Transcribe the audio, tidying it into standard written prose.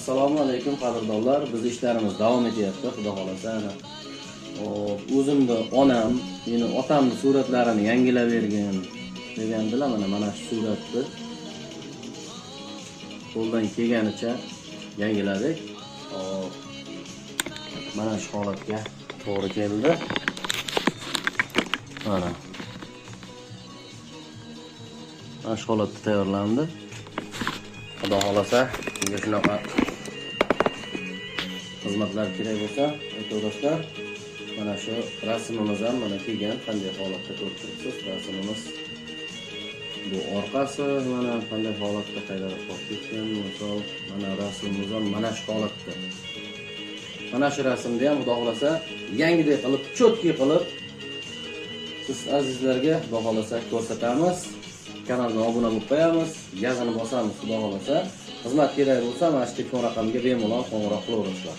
Assalomu alaykum qadrdonlar. Biz ishlarimiz davom etyapti, xudo xolasa. O'zimni onam, meni otamning suratlarini yangilab bergan degandilar. Mana shu suratni qo'ldan kelganicha yangiladik. Mana shu holatga to'g'ri keldi. Mana shu holatda tayyorlandi. Xudo xolasa, sizga shunaqa xizmatlar kerak bo'lsa, aytavlasizlar. Mana shu rasmimiz ham mana kelgan, qanday holatda ko'rib turibsiz. Rasmimiz bu orqasi mana qanday holatda qaytarib qolib ketgan. Misol, mana rasmimiz ham mana shu holatda. Mana shu rasmni ham xudo xolasa yangidek qilib, cho'tki qilib siz azizlarga xudo xolasa ko'rsatamiz. Kanalga obuna bo'lib qo'yamiz, yazini bosamiz xudo xolasa. Xizmat kerak bo'lsa, mana shu telefon raqamiga bemalol qo'ng'iroq qilaverasizlar.